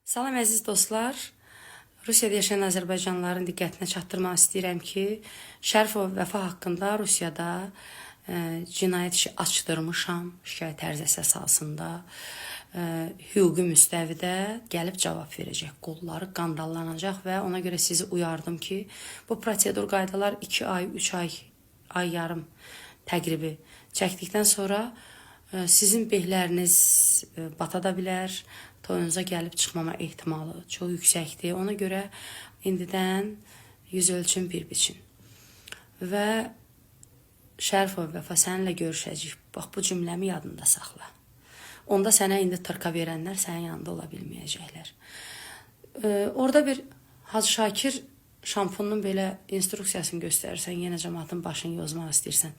Salam əziz dostlar. Rusiyada yaşayan Azərbaycanlıların diqqətinə çatdırmaq istəyirəm ki, Şərifov Vəfa haqqında Rusiyada cinayət işi açdırmışam, şikayət ərizəsi əsasında. Hüquqi müstəvidə gəlib cavab verəcək, qolları qandallanacaq və ona görə sizi uyardım ki, bu prosedur qaydalar 2 ay, 3 ay yarım təqribi çəkdikdən sonra sizin behləriniz batada bilər, toyunuza gəlib çıxmama ehtimalı çox yüksəkdir. Ona görə indidən yüz ölçün bir biçin. Və Şərifov Vəfa səninlə görüşəcək. Bax, bu cümləmi yadında saxla. Onda sənə indi tırka verənlər sənin yanında ola bilməyəcəklər. Orada bir Hacı Şakir şampunun belə instruksiyasını göstərirsən, yenə cəmaatın başını yozmaq istəyirsən.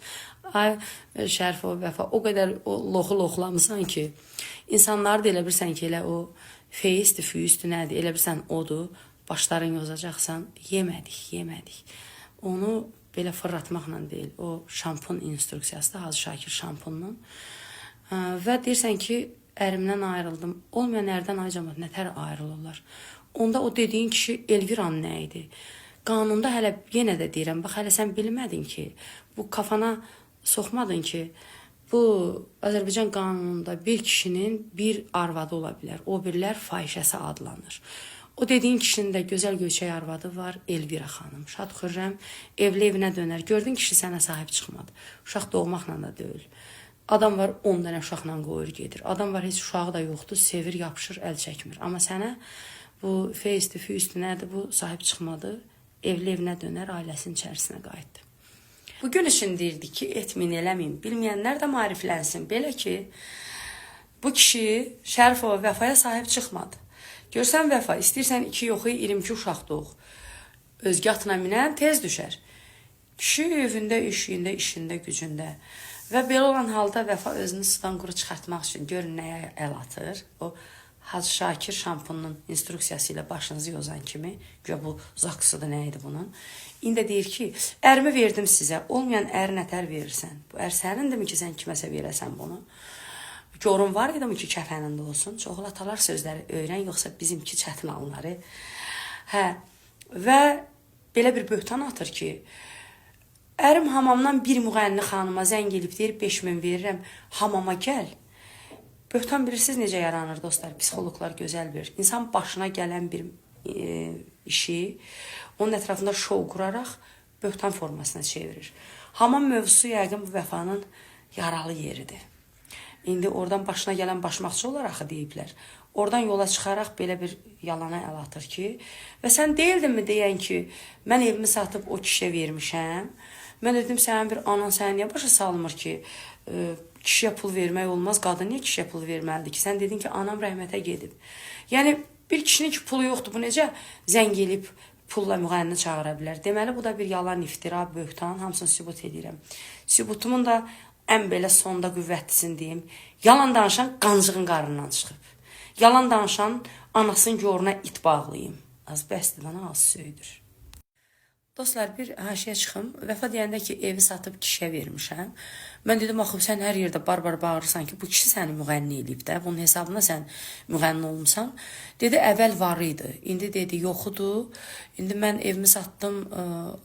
Ay Şərifov Vəfa, o qədər loxu-loxlamısan ki, insanları da elə bilirsən ki, elə o feizdir, füyüzdür, nədir, elə bilirsən odur, başlarını yozacaqsan. Yemədik. Onu belə fırlatmaqla deyil, o şampun instruksiyası da Hacı Şakir şampununun. Və deyirsən ki, ərimdən ayrıldım. Olmayan ərdən aycamad, nətər ayrılırlar. Onda o dediyin kişi Elviran nə idi? Qanunda hələ yenə də deyirəm, bax hələ sən bilmədin ki, bu kafana soxmadın ki, bu Azərbaycan qanununda bir kişinin bir arvadı ola bilər. O birlər fahişəsi adlanır. O dediyin kişinin də gözəl göçək arvadı var, Elvira xanım. Şad xürrəm, evli evinə dönər. Gördün kişi sənə sahib çıxmadı. Uşaq doğmaqla da deyil. Adam var 10 dənə uşaqla qoyur gedir. Adam var heç uşağı da yoxdur, sevir, yapışır, əl çəkmir. Amma sənə bu feizdir, füyüzdür, nədir, bu sahib çıxmadı. Evli evinə dönər, ailəsinin içərisinə qayıtdı. Bugün üçün deyirdi ki, etmin, eləmin. Bilməyənlər də mariflənsin. Belə ki, bu kişi Şərifova Vəfaya sahib çıxmadı. Görsən Vəfa, istəyirsən 2 yoxu 22 uşaq doğ. Özgə atına minən tez düşər. Kişi evində, işində, gücündə. Və belə olan halda Vəfa özünü sudan quru çıxartmaq üçün görün nəyə əl atır. O Hacı Şakir şampununun instruksiyası ilə başınızı yozan kimi, güya bu zaksıdır, nə idi bunun. İndi deyir ki, ərimi verdim sizə, olmayan əri nətər verirsən? Bu ər sənindimi ki, sən kiməsə verəsən bunu? Görün var idi mi ki, kəfənində olsun? Çoxlu atalar sözləri öyrən, yoxsa bizimki çətin alınları. Və belə bir böhtan atır ki, ərim hamamdan bir müğənni xanıma zəng elib deyir, 5000 verirəm, hamama gəl. Böhtan bilirsiniz necə yaranır dostlar, psixologlar gözəl bilir. İnsan başına gələn bir işi onun ətrafında şou quraraq böhtan formasına çevirir. Hamam mövzusu yəqin bu Vəfanın yaralı yeridir. İndi oradan başına gələn başmaqçı olaraq deyiblər. Oradan yola çıxaraq belə bir yalana əl atır ki, və sən deyildinmi deyən ki, mən evimi satıb o kişiyə vermişəm. Mən dedim, sənin bir anan səni niyə başa salmır ki, kişiyə pul vermək olmaz, qadın niyə kişiyə pul verməlidir ki? Sən dedin ki, anam rəhmətə gedib. Yəni, bir kişinin ki, pulu yoxdur, bu necə zəng elib pulla müğənni çağıra bilər? Deməli, bu da bir yalan, iftira, böhtan, hamısını sübut edirəm. Sübutumun da ən belə sonda qüvvətlisin deyim. Yalan danışan qancığın qarnından çıxıb. Yalan danışan anasının yoruna it bağlayayım. Az bəsdir, bana az söydür. Dostlar, bir haşiyə çıxım. Vəfa deyəndə ki, evi satıb kişiyə vermişəm. Mən dedim, axı, sən hər yerdə barbar bağırırsan ki, bu kişi səni müğənni eləyib də, bunun hesabına sən müğənni olmuşsan. Dedi, əvvəl var idi. İndi dedi, yoxudur. İndi mən evimi satdım,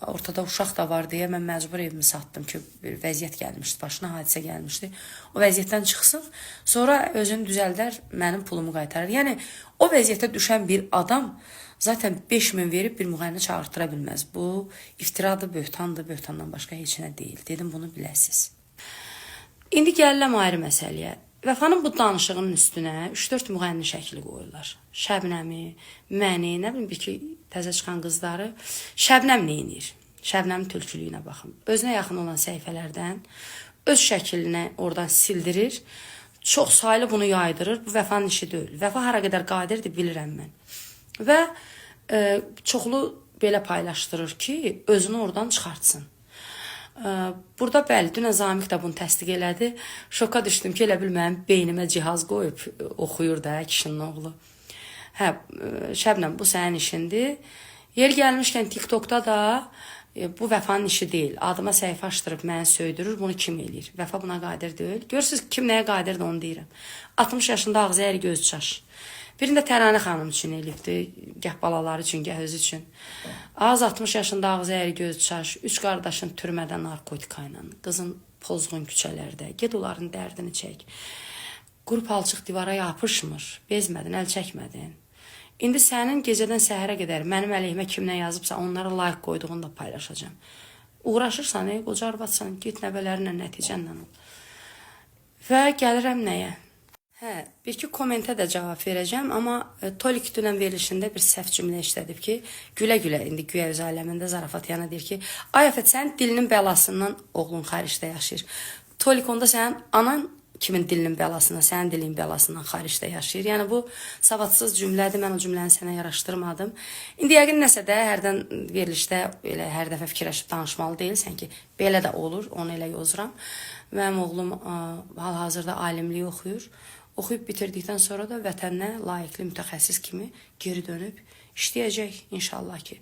ortada uşaq da var deyə mən məcbur evimi satdım ki, bir vəziyyət gəlmişdi, başına hadisə gəlmişdi. O vəziyyətdən çıxsın, sonra özünü düzəldər, mənim pulumu qaytarır. Yəni, o vəziyyətə düşən bir adam zaten 5000 verib bir müğənni çağırtıra bilməz. Bu iftiradır, böhtandır, böhtandan başqa heç nə deyil. Dedim, bunu biləsiz. İndi gəlirəm ayrı məsələyə. Vəfanın bu danışığının üstünə 3-4 müğənni şəkli qoyurlar. Şəbnəmi, məni, nə bilim, bir ki, təzə çıxan qızları. Şəbnəm neyinir? Şəbnəmin tülkülüyünə baxın. Özünə yaxın olan səhifələrdən öz şəkilini oradan sildirir. Çox saylı bunu yaydırır. Bu Vəfanın işi deyil. Vəfa hara qədər qadirdir, bilirəm mən. Və çoxlu belə paylaşdırır ki, özünü oradan çıxartsın. Burada bəli, dünən Zamiq də bunu təsdiq elədi. Şoka düşdüm ki, elə bil mənim beynimə cihaz qoyub oxuyur da kişinin oğlu. Şəbnəm, bu sənin işindir. Yer gəlmişkən TikTokda da bu Vəfanın işi deyil. Adıma səhifə açdırıb məni söydürür, bunu kim eləyir? Vəfa buna qadir deyil. Görürsünüz, kim nəyə qadirdir onu deyirəm. 60 yaşında ağzı əri göz çaş. Birində Təranə xanım üçün elibdi, gəh balaları üçün, gəh özü üçün. Az 60 yaşında ağzı əyri göz çaş, 3 qardaşın türmədə narkotika ilə, qızın pozğun küçələrdə, get onların dərdini çək. Quru palçıq divara yapışmır, bezmədin, əl çəkmədin. İndi sənin gecədən səhərə qədər mənim əleyhimə kimlə yazıbsa, onlara layiq qoyduğunu da paylaşacağım. Uğraşırsan, qoca arvadsan, get nəvələrinlə, nəticənlə ol. Və gəlirəm nəyə? Bir iki kommentə də cavab verəcəm, amma Tolik dünən verilişində bir səhv cümlə işlədib ki, gülə-gülə indi güya öz aləmində zarafat yana deyir ki, ay Afət, sənin dilinin bəlasından oğlun xaricdə yaşayır. Tolik onda sənin anan kimin dilinin bəlasından, sənin dilinin bəlasından xaricdə yaşayır. Yəni bu savadsız cümlədir, mən o cümləni sənə yaraşdırmadım. İndi yəqin nəsə də hərdən verilişdə elə hər dəfə fikirləşib danışmalı deyilsən ki, belə də olur, onu elə yozuram. Mənim oğlum hal-hazırda alimlik oxuyur. Oxuyub bitirdikdən sonra da vətəninə layiqli mütəxəssis kimi geri dönüb işləyəcək inşallah ki.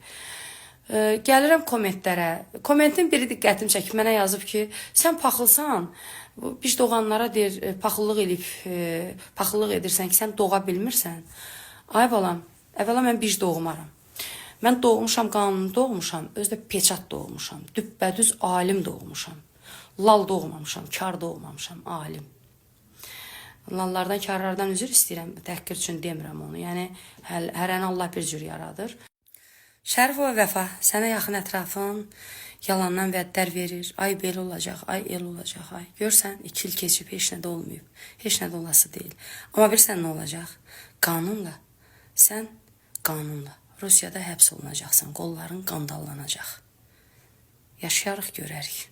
Gəlirəm kommentlərə. Kommentin biri diqqətimi çəkib, mənə yazıb ki, sən paxılsan, biz doğanlara deyir, paxıllıq edirsən ki, sən doğa bilmirsən. Ay balam, əvvəla mən biz doğmaram. Mən doğmuşam, qanuni doğmuşam, özdə peçat doğmuşam, düppədüz alim doğmuşam. Lal doğmamışam, kar doğmamışam, alim. Lallardan, karlardan üzr istəyirəm, təhqir üçün demirəm onu. Yəni, hərəni Allah bir cür yaradır. Şərif və Vəfa, sənə yaxın ətrafın yalandan vəddlər verir. Ay belə olacaq, ay el olacaq, ay. Görsən, 2 il keçib, heç nə də olmayıb. Heç nə də olası deyil. Amma bilsən nə olacaq? Qanunla, sən qanunla Rusiyada həbs olunacaqsan, qolların qandallanacaq. Yaşayarıq, görərik.